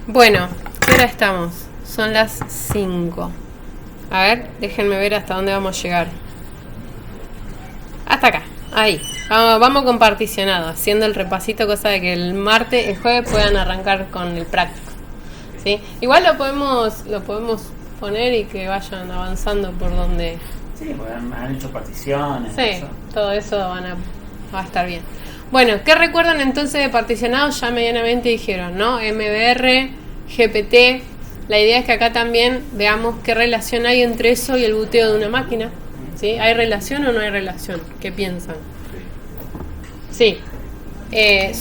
Bueno, ¿qué hora estamos? Son las 5. A ver, déjenme ver hasta dónde vamos a llegar. Hasta acá, ahí. Vamos con particionado, haciendo el repasito, cosa de que el jueves puedan arrancar con el práctico, ¿sí? Igual lo podemos poner y que vayan avanzando por donde. Sí, porque han hecho particiones. Sí, eso. Todo eso va a estar bien. Bueno, ¿qué recuerdan entonces de particionado? Ya medianamente dijeron, ¿no? MBR, GPT. La idea es que acá también veamos qué relación hay entre eso y el buteo de una máquina, ¿sí? ¿Hay relación o no hay relación? ¿Qué piensan? Sí.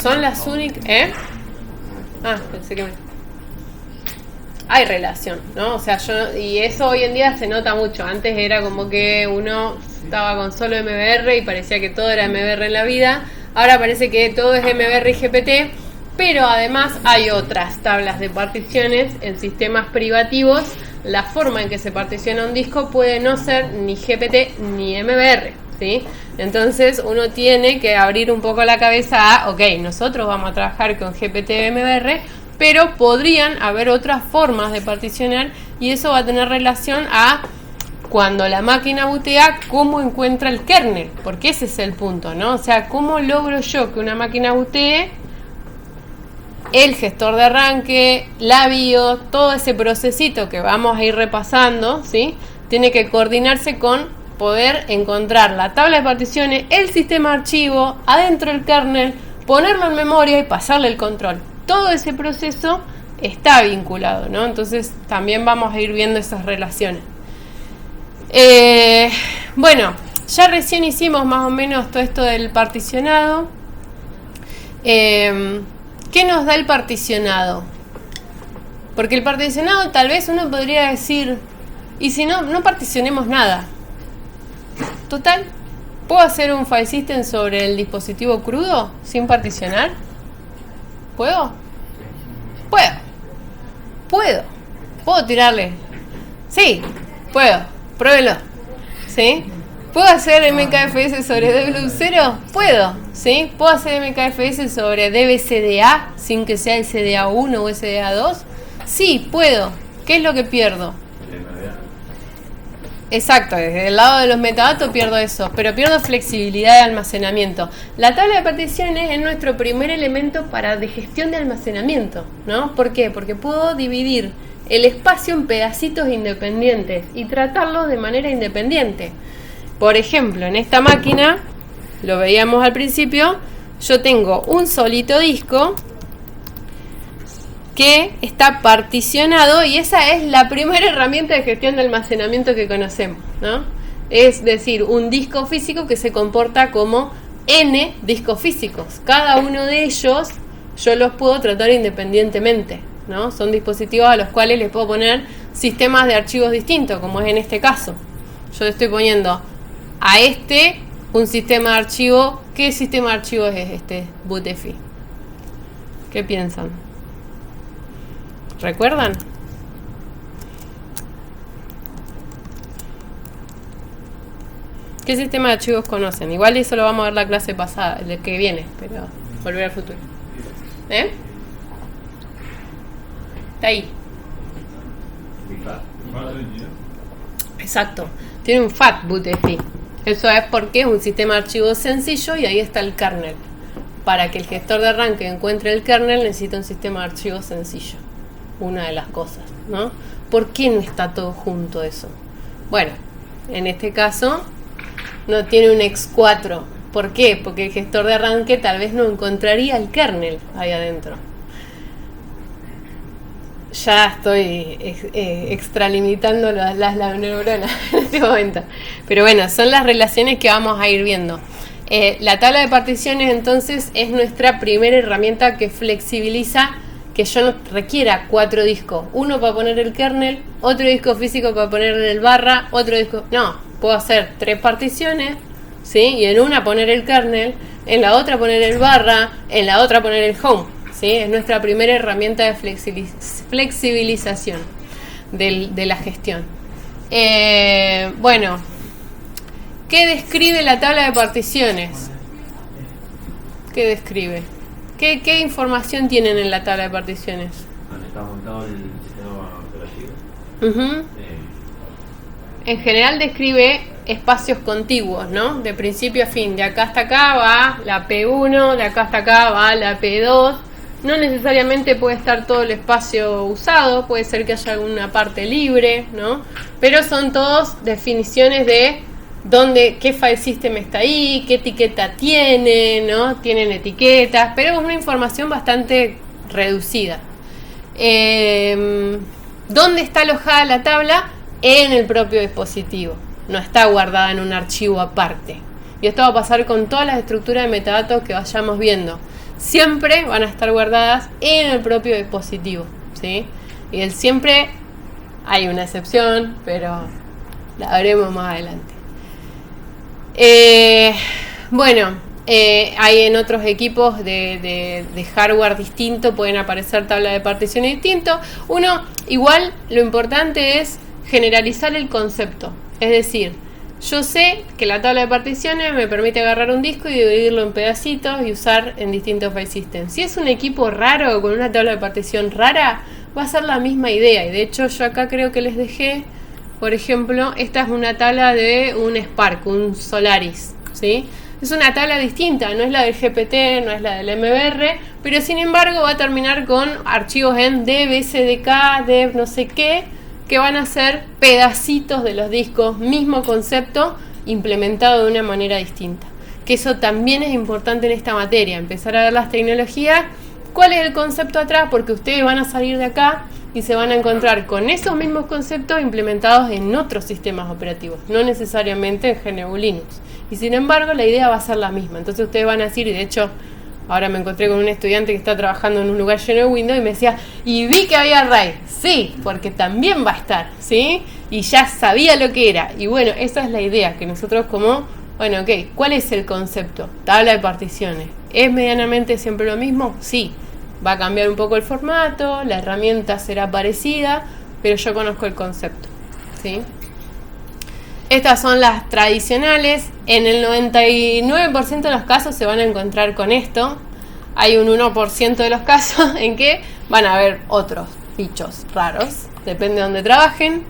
Son las únicas... pensé que me... Hay relación, ¿no? O sea, y eso hoy en día se nota mucho. Antes era como que uno estaba con solo MBR y parecía que todo era MBR en la vida. Ahora parece que todo es MBR y GPT, pero además hay otras tablas de particiones en sistemas privativos. La forma en que se particiona un disco puede no ser ni GPT ni MBR, ¿sí? Entonces uno tiene que abrir un poco la cabeza a, ok, nosotros vamos a trabajar con GPT y MBR, pero podrían haber otras formas de particionar y eso va a tener relación a cuando la máquina bootea, cómo encuentra el kernel, porque ese es el punto, ¿no? O sea, cómo logro yo que una máquina bootee, el gestor de arranque, la BIOS, todo ese procesito que vamos a ir repasando, ¿sí? Tiene que coordinarse con poder encontrar la tabla de particiones, el sistema de archivo, adentro del kernel, ponerlo en memoria y pasarle el control. Todo ese proceso está vinculado, ¿no? Entonces también vamos a ir viendo esas relaciones. Bueno, ya recién hicimos más o menos todo esto del particionado. ¿Qué nos da el particionado? Porque el particionado tal vez uno podría decir, y si no, no particionemos nada. Total, ¿puedo hacer un file system sobre el dispositivo crudo sin particionar? ¿Puedo? ¿Puedo tirarle? Sí, puedo. Pruébelo. ¿Sí? ¿Puedo hacer MKFS sobre DBLU0? Puedo. ¿Sí? ¿Puedo hacer MKFS sobre DBCDA sin que sea el CDA1 o CDA2? Sí, puedo. ¿Qué es lo que pierdo? Exacto, desde el lado de los metadatos pierdo eso, pero pierdo flexibilidad de almacenamiento. La tabla de particiones es nuestro primer elemento de gestión de almacenamiento, ¿no? ¿Por qué? Porque puedo dividir el espacio en pedacitos independientes y tratarlos de manera independiente. Por ejemplo, en esta máquina, lo veíamos al principio, yo tengo un solito disco que está particionado y esa es la primera herramienta de gestión de almacenamiento que conocemos, ¿no? Es decir, un disco físico que se comporta como N discos físicos. Cada uno de ellos yo los puedo tratar independientemente, ¿no? Son dispositivos a los cuales les puedo poner sistemas de archivos distintos, como es en este caso. Yo le estoy poniendo a un sistema de archivo. ¿Qué sistema de archivos es este BootFI? ¿Qué piensan? ¿Recuerdan? ¿Qué sistema de archivos conocen? Igual eso lo vamos a ver la clase pasada, el que viene, pero volver al futuro. Está ahí. Exacto. Tiene un FAT BootFI. Eso es porque es un sistema de archivos sencillo y ahí está el kernel. Para que el gestor de arranque encuentre el kernel necesita un sistema de archivos sencillo. Una de las cosas, ¿no? ¿Por qué no está todo junto eso? Bueno, en este caso no tiene un X4. ¿Por qué? Porque el gestor de arranque tal vez no encontraría el kernel ahí adentro. Ya estoy extralimitando las neuronas en este momento. Pero bueno, son las relaciones que vamos a ir viendo. La tabla de particiones entonces es nuestra primera herramienta que flexibiliza que yo no requiera 4 discos. Uno para poner el kernel, otro disco físico para poner el barra, otro disco... No, puedo hacer 3 particiones, ¿sí? Y en una poner el kernel, en la otra poner el barra, en la otra poner el home, ¿sí? Es nuestra primera herramienta de flexibilización de la gestión. Bueno, ¿qué describe la tabla de particiones? ¿Qué describe? ¿Qué información tienen en la tabla de particiones? Donde está montado el sistema operativo. En general describe espacios contiguos, ¿no? De principio a fin. De acá hasta acá va la P1, de acá hasta acá va la P2. No necesariamente puede estar todo el espacio usado, puede ser que haya alguna parte libre, ¿no? Pero son todos definiciones de qué file system está ahí, qué etiqueta tiene, ¿no? Tienen etiquetas, pero es una información bastante reducida. ¿Dónde está alojada la tabla? En el propio dispositivo. No está guardada en un archivo aparte. Y esto va a pasar con todas las estructuras de metadatos que vayamos viendo. Siempre van a estar guardadas en el propio dispositivo, ¿sí? Y el siempre hay una excepción, pero la veremos más adelante. Hay en otros equipos de hardware distinto, pueden aparecer tablas de particiones distintos. Igual lo importante es generalizar el concepto. Es decir, yo sé que la tabla de particiones me permite agarrar un disco y dividirlo en pedacitos y usar en distintos file systems. Si es un equipo raro con una tabla de partición rara, va a ser la misma idea. Y de hecho yo acá creo que les dejé, por ejemplo, esta es una tabla de un Spark, un Solaris, ¿sí? Es una tabla distinta, no es la del GPT, no es la del MBR, pero sin embargo va a terminar con archivos en dev, SDK, dev no sé qué, que van a ser pedacitos de los discos, mismo concepto, implementado de una manera distinta. Que eso también es importante en esta materia, empezar a ver las tecnologías, cuál es el concepto atrás, porque ustedes van a salir de acá y se van a encontrar con esos mismos conceptos implementados en otros sistemas operativos, no necesariamente en GNU Linux. Y sin embargo la idea va a ser la misma. Entonces ustedes van a decir, y de hecho ahora me encontré con un estudiante que está trabajando en un lugar lleno de Windows y me decía, y vi que había RAID. Sí, porque también va a estar, ¿sí? Y ya sabía lo que era. Y bueno, esa es la idea, que nosotros ¿cuál es el concepto? Tabla de particiones. ¿Es medianamente siempre lo mismo? Sí. Va a cambiar un poco el formato, la herramienta será parecida, pero yo conozco el concepto, ¿sí? Estas son las tradicionales. En el 99% de los casos se van a encontrar con esto. Hay un 1% de los casos en que van a haber otros bichos raros, depende de donde trabajen.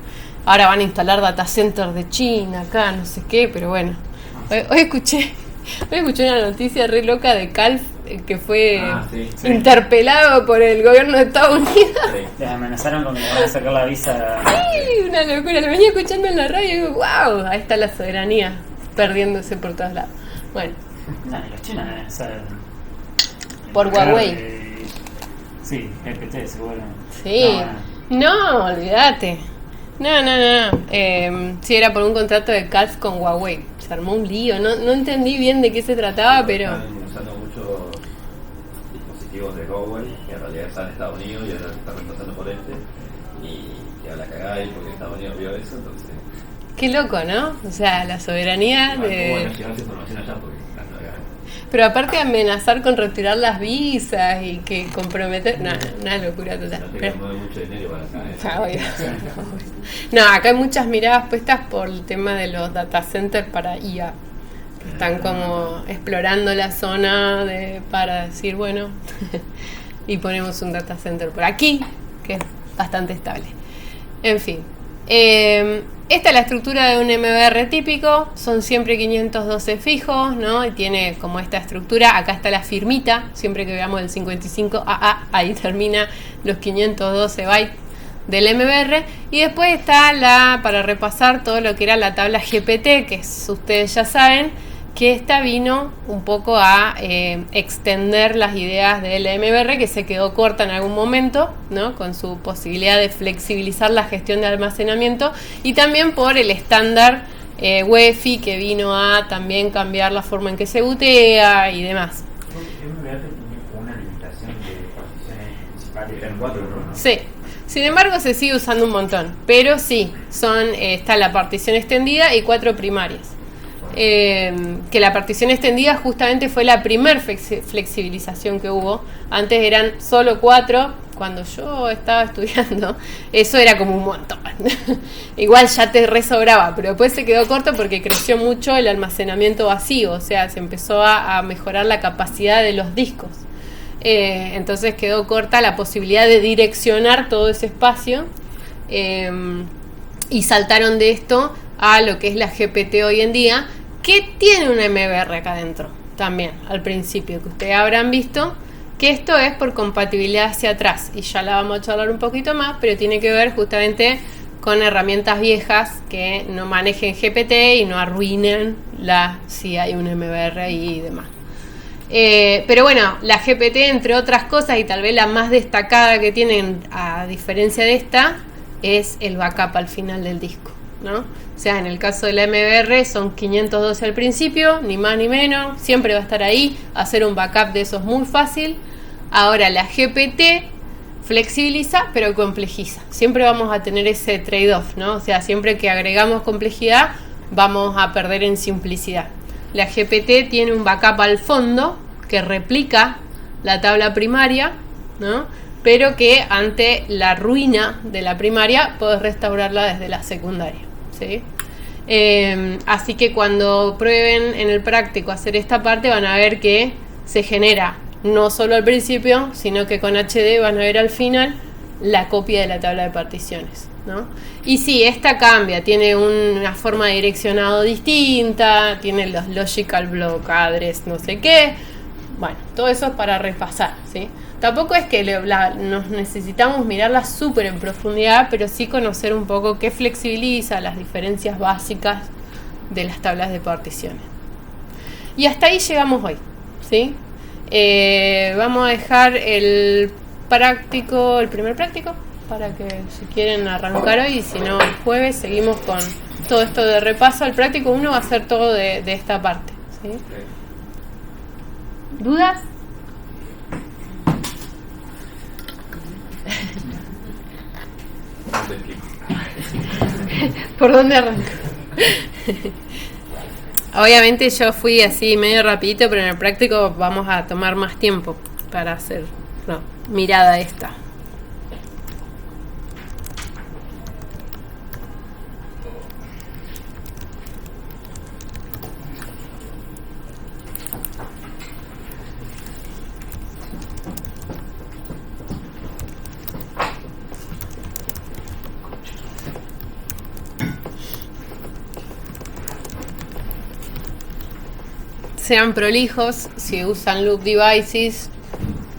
Ahora van a instalar data centers de China, acá, no sé qué, pero bueno. Hoy escuché una noticia re loca de Calf, que fue interpelado por el gobierno de Estados Unidos. Les amenazaron con que le van a sacar la visa. ¡Ay! Una locura. Lo venía escuchando en la radio y digo, wow, ahí está la soberanía perdiéndose por todos lados. Bueno. Los chinos por Huawei. Sí, GPT seguro. Sí. No, olvídate. No. Sí, era por un contrato de CAS con Huawei. Se armó un lío. No entendí bien de qué se trataba, pero... Están usando muchos dispositivos de Huawei que en realidad están en Estados Unidos y ahora se están reemplazando por y a la cagada ahí porque Estados Unidos vio eso, entonces... Qué loco, ¿no? O sea, la soberanía de... Bueno, llevar esa información allá porque la cagada. Pero aparte de amenazar con retirar las visas y que comprometer... No, una locura total. No te mueve mucho dinero para acá. No, acá hay muchas miradas puestas por el tema de los data centers para IA. Que están como explorando la zona para decir, bueno, y ponemos un data center por aquí, que es bastante estable. En fin. Esta es la estructura de un MBR típico, son siempre 512 fijos, ¿no? Y tiene como esta estructura, acá está la firmita, siempre que veamos el 55AA, ahí termina los 512 bytes del MBR. Y después está para repasar todo lo que era la tabla GPT, que ustedes ya saben, que esta vino un poco a extender las ideas del MBR, que se quedó corta en algún momento, ¿no? Con su posibilidad de flexibilizar la gestión de almacenamiento, y también por el estándar UEFI, que vino a también cambiar la forma en que se bootea y demás. ¿MBR tiene una limitación de particiones principales en 4, no? Sí. Sin embargo, se sigue usando un montón, pero sí, está la partición extendida y 4 primarias. Que la partición extendida justamente fue la primer flexibilización que hubo. Antes eran solo 4. Cuando yo estaba estudiando, eso era como un montón. Igual ya te resobraba, pero después se quedó corto porque creció mucho el almacenamiento vacío. O sea, se empezó a mejorar la capacidad de los discos. Entonces quedó corta la posibilidad de direccionar todo ese espacio. Y saltaron de esto a lo que es la GPT hoy en día, que tiene un MBR acá adentro también, al principio, que ustedes habrán visto que esto es por compatibilidad hacia atrás, y ya la vamos a charlar un poquito más, pero tiene que ver justamente con herramientas viejas que no manejen GPT y no arruinen si hay un MBR y demás. Pero bueno, la GPT, entre otras cosas, y tal vez la más destacada que tienen a diferencia de esta, es el backup al final del disco, ¿no? O sea, en el caso de la MBR son 512 al principio, ni más ni menos, siempre va a estar ahí, hacer un backup de eso es muy fácil. Ahora la GPT flexibiliza pero complejiza, siempre vamos a tener ese trade-off, ¿no? O sea, siempre que agregamos complejidad vamos a perder en simplicidad. La GPT tiene un backup al fondo que replica la tabla primaria, ¿no? Pero que ante la ruina de la primaria podés restaurarla desde la secundaria, ¿sí? Así que cuando prueben en el práctico hacer esta parte van a ver que se genera no solo al principio, sino que con HD van a ver al final la copia de la tabla de particiones, ¿no? Y sí, esta cambia, tiene una forma de direccionado distinta, tiene los logical block address, no sé qué. Bueno, todo eso es para repasar, ¿sí? Tampoco es que nos necesitamos mirarla súper en profundidad, pero sí conocer un poco qué flexibiliza, las diferencias básicas de las tablas de particiones. Y hasta ahí llegamos hoy, ¿sí? Vamos a dejar el primer práctico, para que si quieren arrancar hoy, y si no el jueves seguimos con todo esto de repaso. El práctico 1 va a ser todo de esta parte, ¿sí? ¿Dudas? ¿Por dónde arranco? Obviamente yo fui así medio rapidito, pero en el práctico vamos a tomar más tiempo para hacer mirada esta. Sean prolijos, si usan loop devices,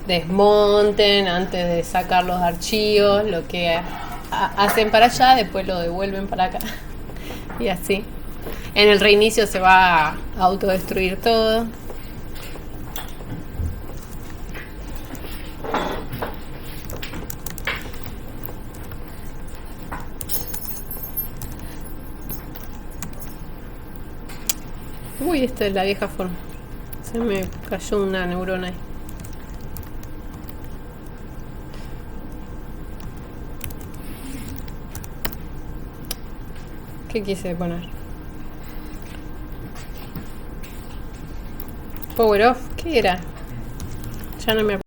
desmonten antes de sacar los archivos, lo que hacen para allá, después lo devuelven para acá. Y así. En el reinicio se va a autodestruir todo. Uy, esta es la vieja forma. Se me cayó una neurona ahí. ¿Qué quise poner? Power off, ¿qué era? Ya no me acuerdo.